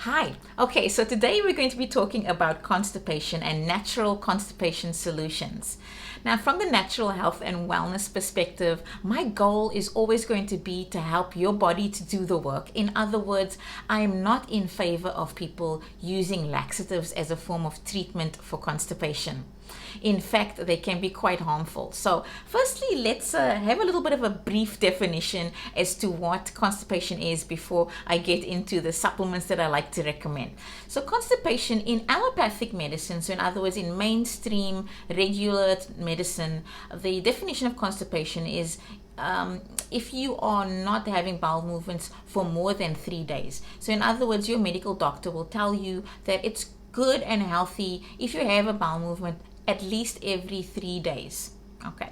Hi. Okay, so today we're going to be talking about constipation and natural constipation solutions. Now, from the natural health and wellness perspective, my goal is always going to be to help your body to do the work. In other words, I am not in favor of people using laxatives as a form of treatment for constipation. In fact, they can be quite harmful. So, firstly, let's have a little bit of a brief definition as to what constipation is before I get into the supplements that I like to recommend. So, constipation in allopathic medicine, so in other words, in mainstream regular medicine, the definition of constipation is if you are not having bowel movements for more than 3 days. So, in other words, your medical doctor will tell you that it's good and healthy if you have a bowel movement at least every 3 days. Okay.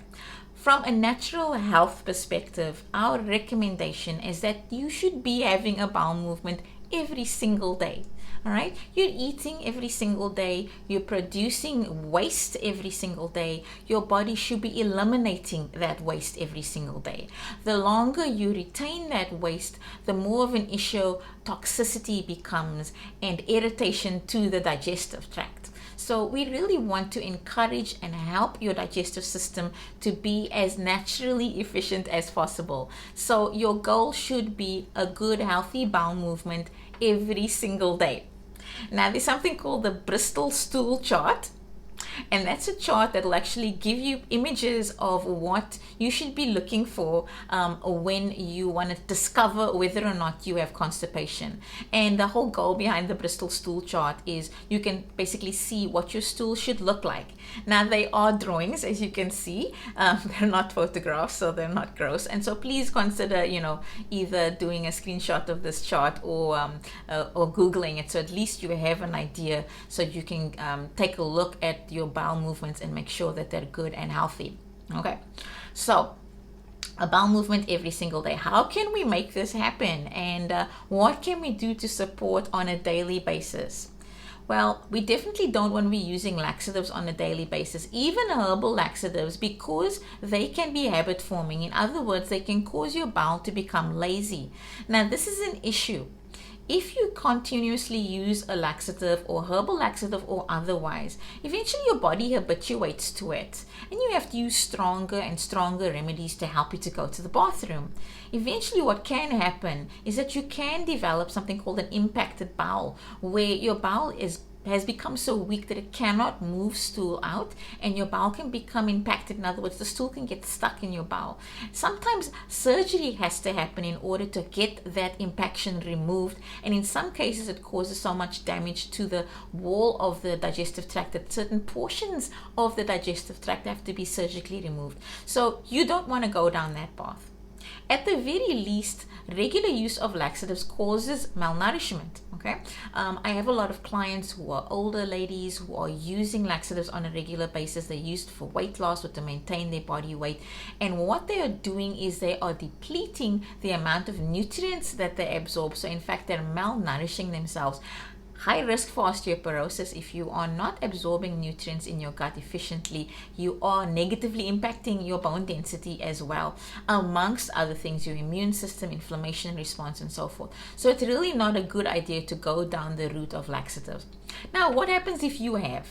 From a natural health perspective, our recommendation is that you should be having a bowel movement every single day. All right, you're eating every single day, you're producing waste every single day. Your body should be eliminating that waste every single day. The longer you retain that waste, the more of an issue toxicity becomes and irritation to the digestive tract. So we really want to encourage and help your digestive system to be as naturally efficient as possible. So your goal should be a good, healthy bowel movement every single day. Now, there's something called the Bristol stool chart, and that's a chart that will actually give you images of what you should be looking for when you want to discover whether or not you have constipation. And the whole goal behind the Bristol stool chart is you can basically see what your stool should look like. Now, they are drawings, as you can see. They're not photographs, so they're not gross. And so please consider, either doing a screenshot of this chart or Googling it, so at least you have an idea, so you can take a look at your bowel movements and make sure that they're good and healthy. Okay, so a bowel movement every single day. How can we make this happen, and what can we do to support on a daily basis? Well, we definitely don't want to be using laxatives on a daily basis, even herbal laxatives, because they can be habit forming. In other words, they can cause your bowel to become lazy. Now, this is an issue. If you continuously use a laxative or herbal laxative or otherwise, eventually your body habituates to it, and you have to use stronger and stronger remedies to help you to go to the bathroom. Eventually what can happen is that you can develop something called an impacted bowel, where your bowel has become so weak that it cannot move stool out, and your bowel can become impacted. In other words, the stool can get stuck in your bowel. Sometimes surgery has to happen in order to get that impaction removed, and in some cases it causes so much damage to the wall of the digestive tract that certain portions of the digestive tract have to be surgically removed. So you don't want to go down that path. At the very least, regular use of laxatives causes malnourishment. Okay, I have a lot of clients who are older ladies who are using laxatives on a regular basis. They're used for weight loss or to maintain their body weight, and what they are doing is they are depleting the amount of nutrients that they absorb. So in fact, they're malnourishing themselves. High risk for osteoporosis. If you are not absorbing nutrients in your gut efficiently, you are negatively impacting your bone density as well, amongst other things, your immune system, inflammation response, and so forth. So it's really not a good idea to go down the route of laxatives. Now, what happens if you have?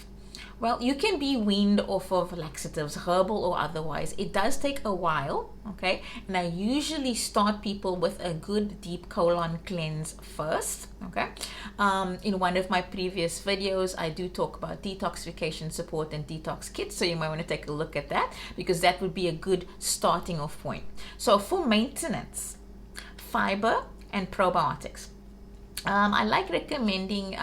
Well, you can be weaned off of laxatives, herbal or otherwise. It does take a while, okay? And I usually start people with a good deep colon cleanse first, okay? In one of my previous videos, I do talk about detoxification support and detox kits, so you might want to take a look at that, because that would be a good starting off point. So for maintenance, fiber and probiotics. I like recommending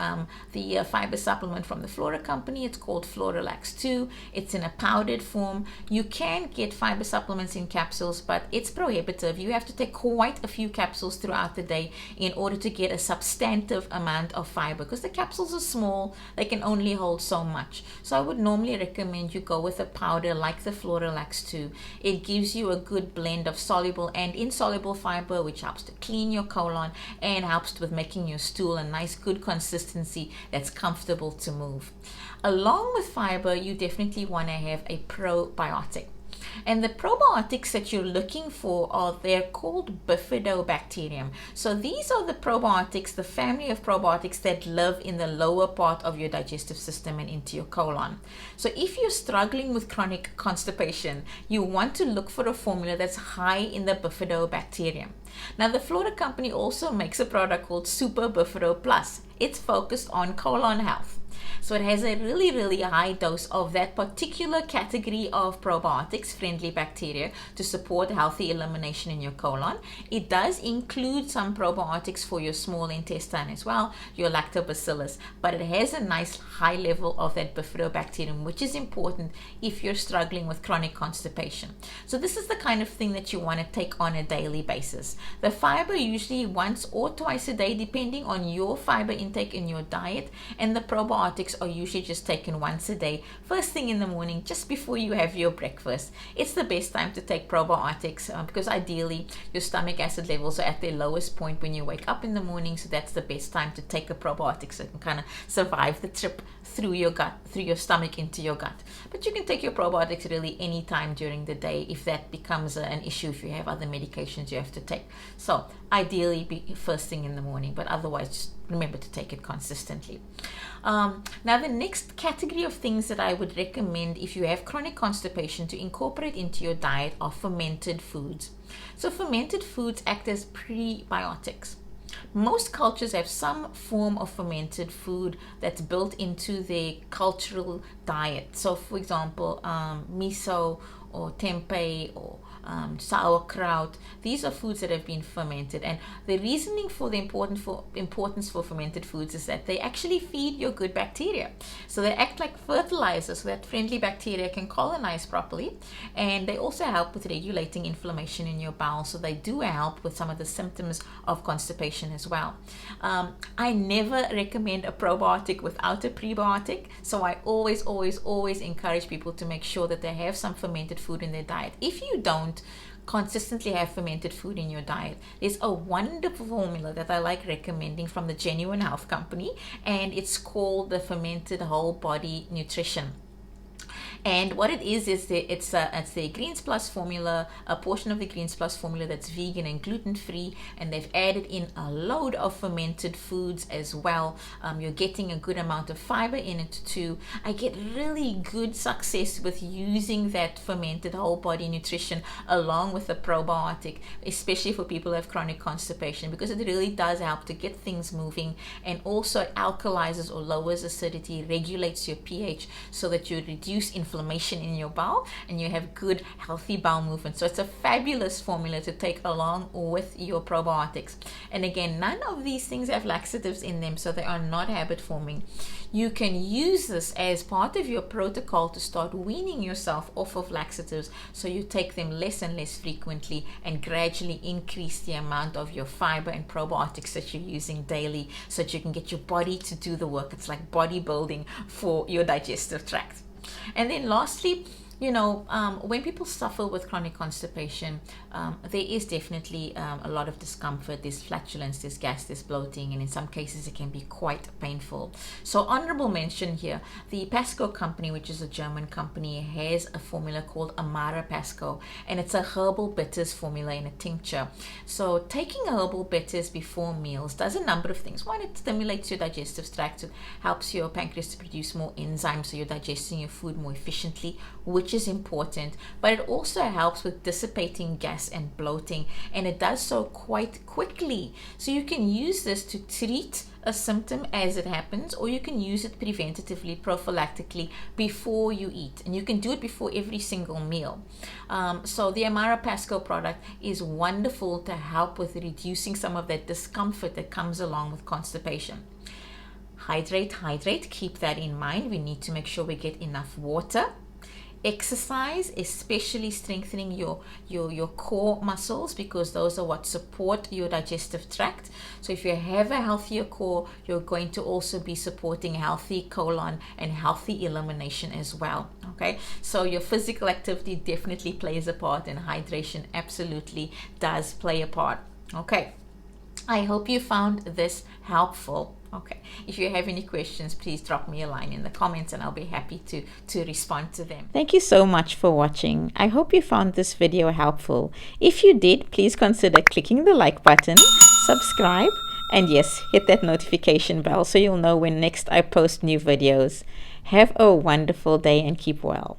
the fiber supplement from the Flora company. It's called Floralax 2. It's in a powdered form. You can get fiber supplements in capsules, but it's prohibitive. You have to take quite a few capsules throughout the day in order to get a substantive amount of fiber, because the capsules are small. They can only hold so much. So I would normally recommend you go with a powder like the Floralax 2. It gives you a good blend of soluble and insoluble fiber, which helps to clean your colon and helps with making your stool a nice good consistency that's comfortable to move. Along with fiber, you definitely want to have a probiotic. And the probiotics that you're looking for they're called bifidobacterium. So these are the probiotics, the family of probiotics that live in the lower part of your digestive system and into your colon. So if you're struggling with chronic constipation, you want to look for a formula that's high in the bifidobacterium. Now, the Flora company also makes a product called Super Bifido Plus. It's focused on colon health. So it has a really, really high dose of that particular category of probiotics, friendly bacteria, to support healthy elimination in your colon. It does include some probiotics for your small intestine as well, your lactobacillus, but it has a nice high level of that bifidobacterium, which is important if you're struggling with chronic constipation. So this is the kind of thing that you want to take on a daily basis. The fiber usually once or twice a day, depending on your fiber intake in your diet, and the probiotics are usually just taken once a day, first thing in the morning, just before you have your breakfast. It's the best time to take probiotics because ideally your stomach acid levels are at their lowest point when you wake up in the morning, so that's the best time to take a probiotic so it can kind of survive the trip through your gut, through your stomach into your gut. But you can take your probiotics really any time during the day if that becomes an issue, if you have other medications you have to take. So ideally be first thing in the morning, but otherwise just remember to take it consistently. Now the next category of things that I would recommend if you have chronic constipation to incorporate into your diet are fermented foods. So fermented foods act as prebiotics. Most cultures have some form of fermented food that's built into their cultural diet. So for example, miso or tempeh or sauerkraut. These are foods that have been fermented, and the reasoning for the importance for fermented foods is that they actually feed your good bacteria. So they act like fertilizers so that friendly bacteria can colonize properly, and they also help with regulating inflammation in your bowel. So they do help with some of the symptoms of constipation as well. I never recommend a probiotic without a prebiotic, so I always encourage people to make sure that they have some fermented food in their diet. If you don't consistently have fermented food in your diet, there's a wonderful formula that I like recommending from the Genuine Health Company, and it's called the Fermented Whole Body Nutrition. And what it is it's the Greens Plus formula, a portion of the Greens Plus formula that's vegan and gluten-free, and they've added in a load of fermented foods as well. You're getting a good amount of fiber in it too. I get really good success with using that fermented whole body nutrition along with the probiotic, especially for people who have chronic constipation, because it really does help to get things moving, and also alkalizes or lowers acidity, regulates your pH so that you reduce inflammation in your bowel and you have good healthy bowel movement. So it's a fabulous formula to take along with your probiotics. And again, none of these things have laxatives in them, so they are not habit forming. You can use this as part of your protocol to start weaning yourself off of laxatives, so you take them less and less frequently and gradually increase the amount of your fiber and probiotics that you're using daily, so that you can get your body to do the work. It's like bodybuilding for your digestive tract. And then lastly, when people suffer with chronic constipation, there is definitely a lot of discomfort. There's flatulence, there's gas, there's bloating, and in some cases it can be quite painful. So honorable mention here, the Pasco company, which is a German company, has a formula called Amara Pasco, and it's a herbal bitters formula in a tincture. So taking herbal bitters before meals does a number of things. One, it stimulates your digestive tract. It helps your pancreas to produce more enzymes, so you're digesting your food more efficiently, which is important, but it also helps with dissipating gas and bloating, and it does so quite quickly. So you can use this to treat a symptom as it happens, or you can use it preventatively, prophylactically before you eat, and you can do it before every single meal. So the Amara Pasco product is wonderful to help with reducing some of that discomfort that comes along with constipation. Hydrate, keep that in mind. We need to make sure we get enough water. Exercise, especially strengthening your core muscles, because those are what support your digestive tract. So if you have a healthier core, you're going to also be supporting healthy colon and healthy elimination as well. Okay, so your physical activity definitely plays a part, and hydration absolutely does play a part. Okay, I hope you found this helpful. Okay. If you have any questions, please drop me a line in the comments and I'll be happy to respond to them. Thank you so much for watching. I hope you found this video helpful. If you did, please consider clicking the like button, subscribe, and yes, hit that notification bell so you'll know when next I post new videos. Have a wonderful day and keep well.